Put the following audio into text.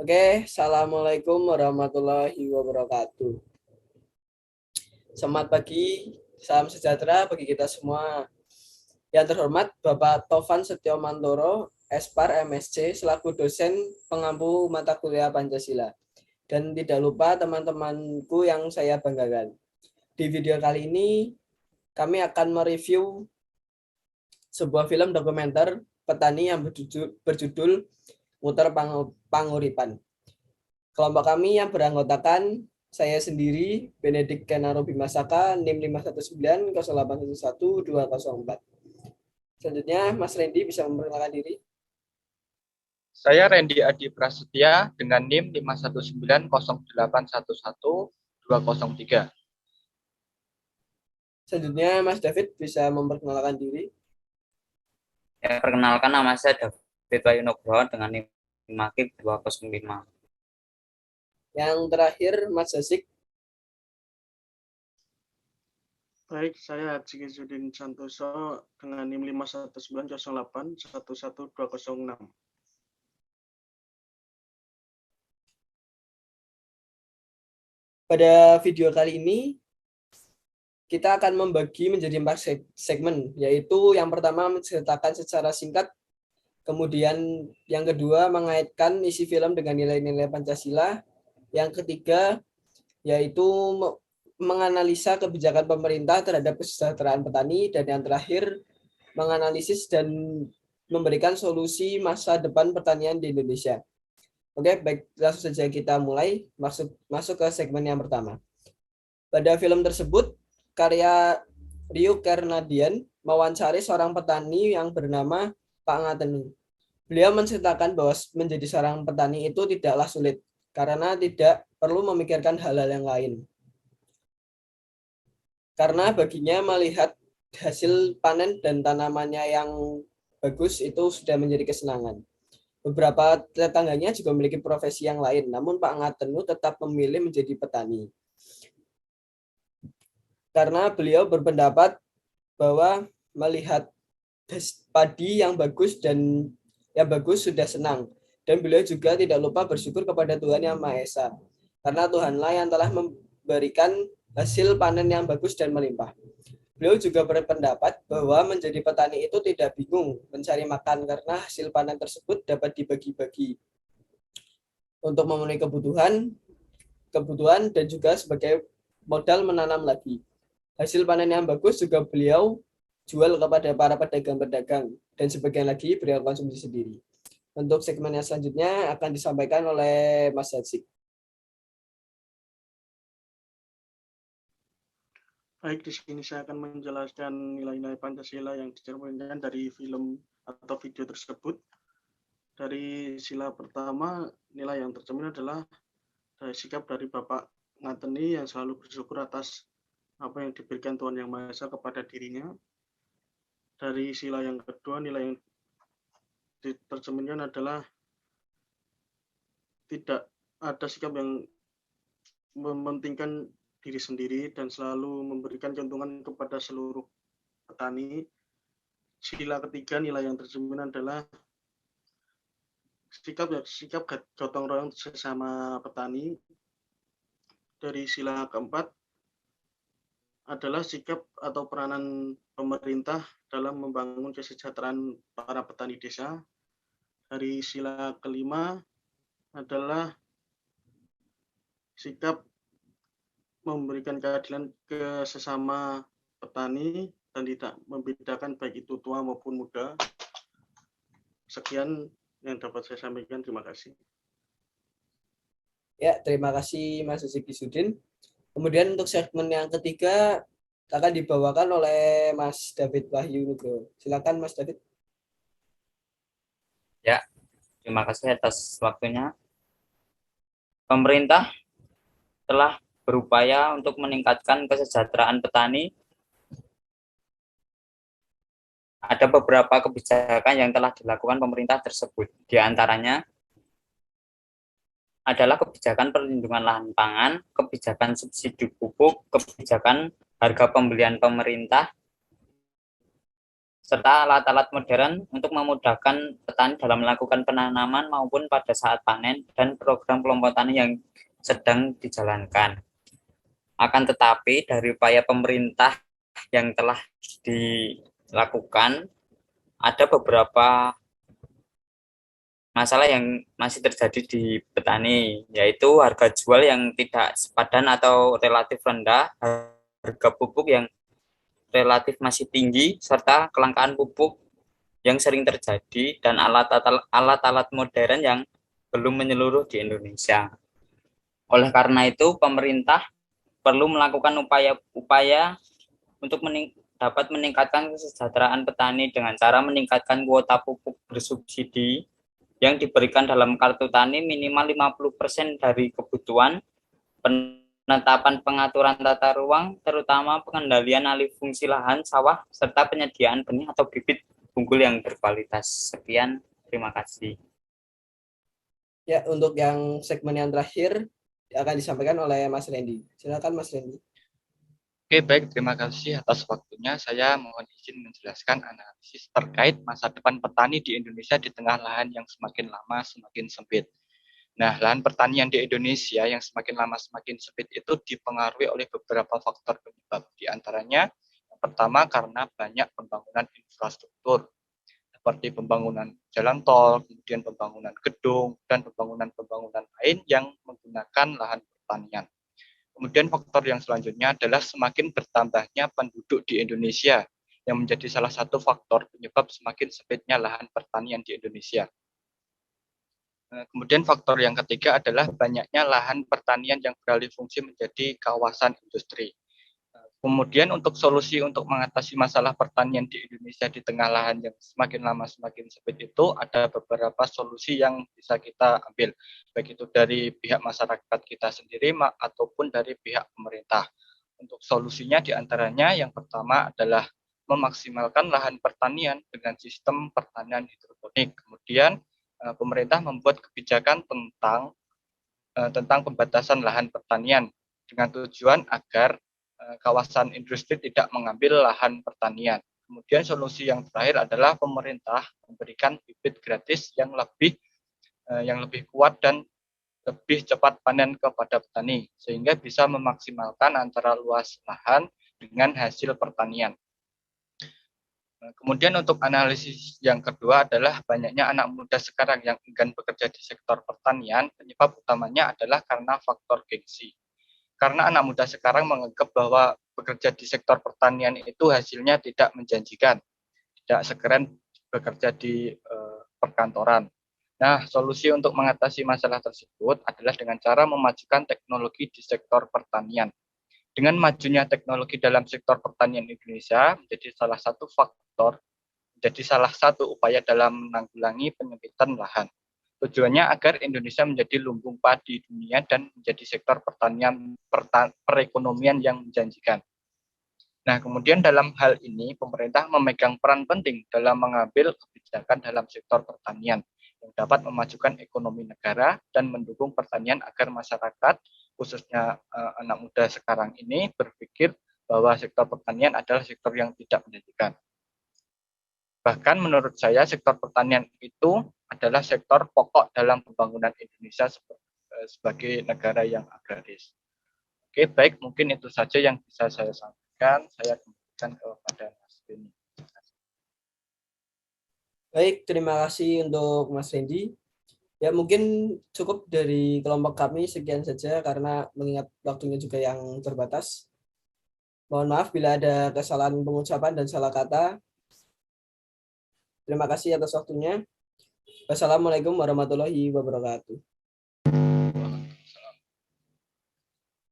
Oke, Assalamualaikum warahmatullahi wabarakatuh. Selamat pagi, salam sejahtera bagi kita semua. Yang terhormat Bapak Tovan Setio Mantoro, Espar MSc, selaku dosen pengampu mata kuliah Pancasila. Dan tidak lupa teman-temanku yang saya banggakan. Di video kali ini, kami akan mereview sebuah film dokumenter petani yang berjudul Muter Panguripan. Kelompok kami yang beranggotakan saya sendiri, Benedik Kenaro Bimasaka, NIM 51908112204. Selanjutnya, Mas Randy bisa memperkenalkan diri. Saya Randy Adi Prasetya dengan NIM 51908111203. Selanjutnya, Mas David bisa memperkenalkan diri. Ya, perkenalkan nama saya David Bayu Nugroho dengan NIM 205. Yang terakhir, Mas Zasik. Baik, saya Haji Gizudin Santoso dengan NIM 51908111206. Pada video kali ini, kita akan membagi menjadi 4 segmen, yaitu yang pertama menceritakan secara singkat, kemudian yang kedua mengaitkan isi film dengan nilai-nilai Pancasila, yang ketiga yaitu menganalisa kebijakan pemerintah terhadap kesejahteraan petani, dan yang terakhir menganalisis dan memberikan solusi masa depan pertanian di Indonesia. Oke, baik, langsung saja kita mulai masuk ke segmen yang pertama. Pada film tersebut, karya Rio Kernadian mewawancari seorang petani yang bernama Pak Ngatenu. Beliau menceritakan bahwa menjadi seorang petani itu tidaklah sulit, karena tidak perlu memikirkan hal-hal yang lain. Karena baginya melihat hasil panen dan tanamannya yang bagus itu sudah menjadi kesenangan. Beberapa tetangganya juga memiliki profesi yang lain, namun Pak Ngatenu tetap memilih menjadi petani. Karena beliau berpendapat bahwa melihat padi yang bagus dan yang bagus sudah senang. Dan beliau juga tidak lupa bersyukur kepada Tuhan Yang Maha Esa. Karena Tuhanlah yang telah memberikan hasil panen yang bagus dan melimpah. Beliau juga berpendapat bahwa menjadi petani itu tidak bingung mencari makan karena hasil panen tersebut dapat dibagi-bagi untuk memenuhi kebutuhan dan juga sebagai modal menanam lagi. Hasil panen yang bagus juga beliau jual kepada para pedagang-pedagang dan sebagian lagi beliau konsumsi sendiri. Untuk segmen yang selanjutnya akan disampaikan oleh Mas Hadsik. Baik, di sini saya akan menjelaskan nilai-nilai Pancasila yang dicerminkan dari film atau video tersebut. Dari sila pertama, nilai yang tercermin adalah sikap dari Bapak Ngateni yang selalu bersyukur atas apa yang diberikan Tuhan Yang Maha Esa kepada dirinya. Dari sila yang kedua, nilai yang ditercerminkan adalah tidak ada sikap yang mementingkan diri sendiri dan selalu memberikan keuntungan kepada seluruh petani. Sila ketiga, nilai yang tercermin adalah sikap gotong royong sesama petani. Dari sila keempat adalah sikap atau peranan pemerintah dalam membangun kesejahteraan para petani desa. Dari sila kelima adalah sikap memberikan keadilan ke sesama petani dan tidak membedakan baik itu tua maupun muda. Sekian yang dapat saya sampaikan. Terima kasih. Ya, terima kasih Mas Hadsik Sudin. Kemudian untuk segmen yang ketiga akan dibawakan oleh Mas David Wahyu Nugroho. Silakan Mas David. Ya, terima kasih atas waktunya. Pemerintah telah berupaya untuk meningkatkan kesejahteraan petani. Ada beberapa kebijakan yang telah dilakukan pemerintah tersebut. Di antaranya adalah kebijakan perlindungan lahan pangan, kebijakan subsidi pupuk, kebijakan harga pembelian pemerintah, serta alat-alat modern untuk memudahkan petani dalam melakukan penanaman maupun pada saat panen dan program kelompok tani yang sedang dijalankan. Akan tetapi dari upaya pemerintah yang telah dilakukan, ada beberapa masalah yang masih terjadi di petani, yaitu harga jual yang tidak sepadan atau relatif rendah, harga pupuk yang relatif masih tinggi, serta kelangkaan pupuk yang sering terjadi, dan alat-alat modern yang belum menyeluruh di Indonesia. Oleh karena itu, pemerintah perlu melakukan upaya-upaya untuk dapat meningkatkan kesejahteraan petani dengan cara meningkatkan kuota pupuk bersubsidi yang diberikan dalam kartu tani minimal 50% dari kebutuhan, penetapan pengaturan tata ruang, terutama pengendalian alih fungsi lahan sawah, serta penyediaan benih atau bibit unggul yang berkualitas. Sekian, terima kasih. Ya, untuk yang segmen yang terakhir akan disampaikan oleh Mas Randy. Silakan Mas Randy. Oke, baik. Terima kasih atas waktunya. Saya mohon izin menjelaskan analisis terkait masa depan petani di Indonesia di tengah lahan yang semakin lama semakin sempit. Nah, lahan pertanian di Indonesia yang semakin lama semakin sempit itu dipengaruhi oleh beberapa faktor penyebab. Di antaranya, yang pertama karena banyak pembangunan infrastruktur, seperti pembangunan jalan tol, kemudian pembangunan gedung, dan pembangunan-pembangunan lain yang menggunakan lahan pertanian. Kemudian faktor yang selanjutnya adalah semakin bertambahnya penduduk di Indonesia, yang menjadi salah satu faktor penyebab semakin sempitnya lahan pertanian di Indonesia. Kemudian faktor yang ketiga adalah banyaknya lahan pertanian yang beralih fungsi menjadi kawasan industri. Kemudian untuk solusi untuk mengatasi masalah pertanian di Indonesia di tengah lahan yang semakin lama semakin sempit itu ada beberapa solusi yang bisa kita ambil, baik itu dari pihak masyarakat kita sendiri ataupun dari pihak pemerintah. Untuk solusinya diantaranya yang pertama adalah memaksimalkan lahan pertanian dengan sistem pertanian hidroponik. Kemudian pemerintah membuat kebijakan tentang pembatasan lahan pertanian dengan tujuan agar kawasan industri tidak mengambil lahan pertanian. Kemudian solusi yang terakhir adalah pemerintah memberikan bibit gratis yang lebih kuat dan lebih cepat panen kepada petani sehingga bisa memaksimalkan antara luas lahan dengan hasil pertanian. Kemudian untuk analisis yang kedua adalah banyaknya anak muda sekarang yang enggan bekerja di sektor pertanian. Penyebab utamanya adalah karena faktor gengsi. Karena anak muda sekarang menganggap bahwa bekerja di sektor pertanian itu hasilnya tidak menjanjikan, tidak sekeren bekerja di perkantoran. Nah, solusi untuk mengatasi masalah tersebut adalah dengan cara memajukan teknologi di sektor pertanian. Dengan majunya teknologi dalam sektor pertanian Indonesia menjadi salah satu upaya dalam menanggulangi penyempitan lahan. Tujuannya agar Indonesia menjadi lumbung padi dunia dan menjadi sektor perekonomian yang menjanjikan. Nah, kemudian dalam hal ini pemerintah memegang peran penting dalam mengambil kebijakan dalam sektor pertanian yang dapat memajukan ekonomi negara dan mendukung pertanian agar masyarakat, khususnya anak muda sekarang ini, berpikir bahwa sektor pertanian adalah sektor yang tidak menjanjikan. Bahkan menurut saya sektor pertanian itu adalah sektor pokok dalam pembangunan Indonesia sebagai negara yang agraris. Oke, baik, mungkin itu saja yang bisa saya sampaikan. Saya kembalikan kepada Mas Beni. Baik, terima kasih untuk Mas Randy. Ya, mungkin cukup dari kelompok kami sekian saja karena mengingat waktunya juga yang terbatas. Mohon maaf bila ada kesalahan pengucapan dan salah kata. Terima kasih atas waktunya. Wassalamualaikum warahmatullahi wabarakatuh.